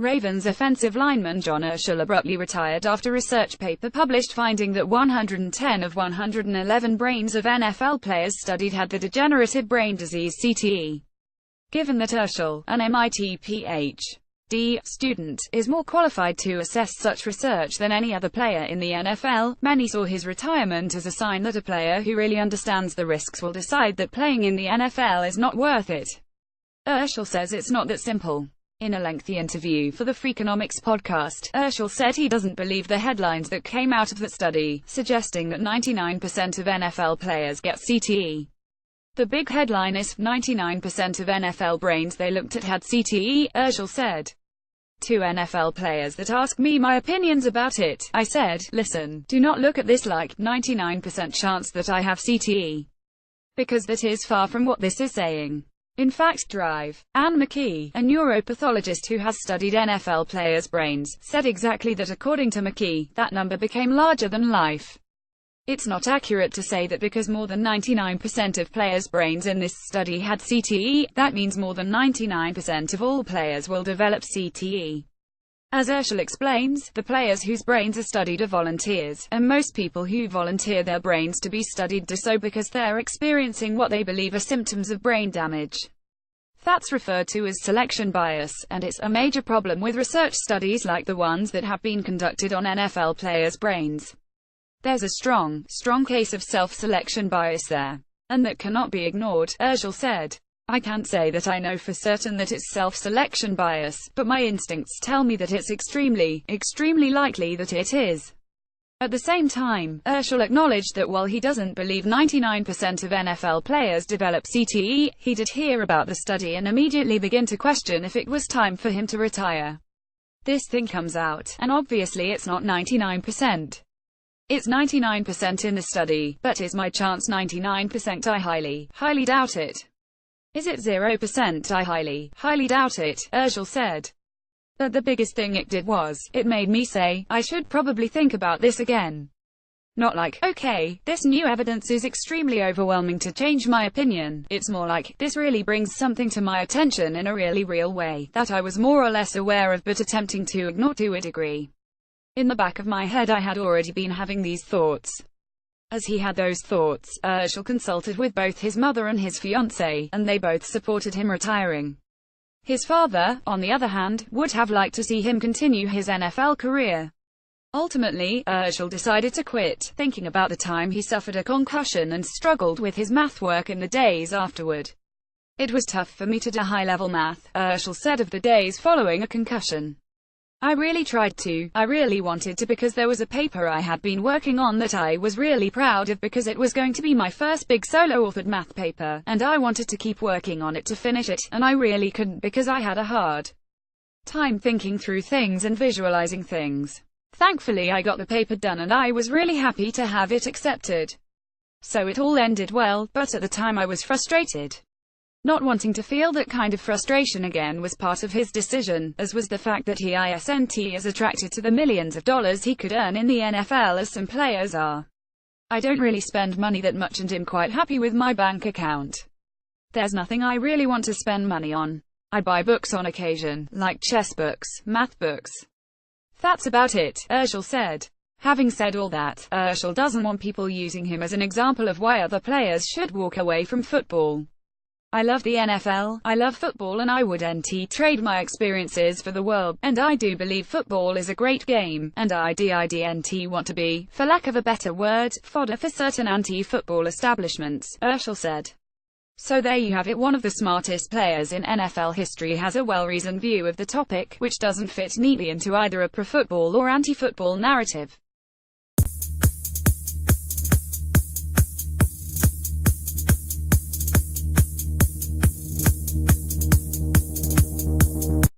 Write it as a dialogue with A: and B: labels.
A: Ravens offensive lineman John Urschel abruptly retired after research paper published finding that 110 of 111 brains of NFL players studied had the degenerative brain disease CTE. Given that Urschel, an MIT Ph.D. student, is more qualified to assess such research than any other player in the NFL, many saw his retirement as a sign that a player who really understands the risks will decide that playing in the NFL is not worth it. Urschel says it's not that simple. In a lengthy interview for the Freakonomics podcast, Urschel said he doesn't believe the headlines that came out of that study, suggesting that 99% of NFL players get CTE. The big headline is, 99% of NFL brains they looked at had CTE, Urschel said. To NFL players that asked me my opinions about it, I said, listen, do not look at this like, 99% chance that I have CTE. Because that is far from what this is saying. In fact, Drive. Anne McKee, a neuropathologist who has studied NFL players' brains, said exactly that. According to McKee, that number became larger than life. It's not accurate to say that because more than 99% of players' brains in this study had CTE, that means more than 99% of all players will develop CTE. As Urschel explains, the players whose brains are studied are volunteers, and most people who volunteer their brains to be studied do so because they're experiencing what they believe are symptoms of brain damage. That's referred to as selection bias, and it's a major problem with research studies like the ones that have been conducted on NFL players' brains. There's a strong case of self-selection bias there, and that cannot be ignored, Urschel said. I can't say that I know for certain that it's self-selection bias, but my instincts tell me that it's extremely likely that it is. At the same time, Urschel acknowledged that while he doesn't believe 99% of NFL players develop CTE, he did hear about the study and immediately began to question if it was time for him to retire. This thing comes out, and obviously it's not 99%. It's 99% in the study, but is my chance 99%? I highly doubt it. Is it 0%? I highly doubt it, Urschel said. But the biggest thing it did was, it made me say, I should probably think about this again. Not like, okay, this new evidence is extremely overwhelming to change my opinion. It's more like, this really brings something to my attention in a really real way, that I was more or less aware of but attempting to ignore to a degree. In the back of my head I had already been having these thoughts. As he had those thoughts, Urschel consulted with both his mother and his fiancée, and they both supported him retiring. His father, on the other hand, would have liked to see him continue his NFL career. Ultimately, Urschel decided to quit, thinking about the time he suffered a concussion and struggled with his math work in the days afterward. It was tough for me to do high-level math, Urschel said of the days following a concussion. I really tried to, I really wanted to, because there was a paper I had been working on that I was really proud of because it was going to be my first big solo-authored math paper, and I wanted to keep working on it to finish it, and I really couldn't because I had a hard time thinking through things and visualizing things. Thankfully I got the paper done and I was really happy to have it accepted. So it all ended well, but at the time I was frustrated. Not wanting to feel that kind of frustration again was part of his decision, as was the fact that he isn't as attracted to the millions of dollars he could earn in the NFL as some players are. I don't really spend money that much and am quite happy with my bank account. There's nothing I really want to spend money on. I buy books on occasion, like chess books, math books. That's about it, Urschel said. Having said all that, Urschel doesn't want people using him as an example of why other players should walk away from football. I love the NFL, I love football, and I wouldn't trade my experiences for the world, and I do believe football is a great game, and I didn't want to be, for lack of a better word, fodder for certain anti-football establishments, Urschel said. So there you have it. One of the smartest players in NFL history has a well-reasoned view of the topic, which doesn't fit neatly into either a pro-football or anti-football narrative.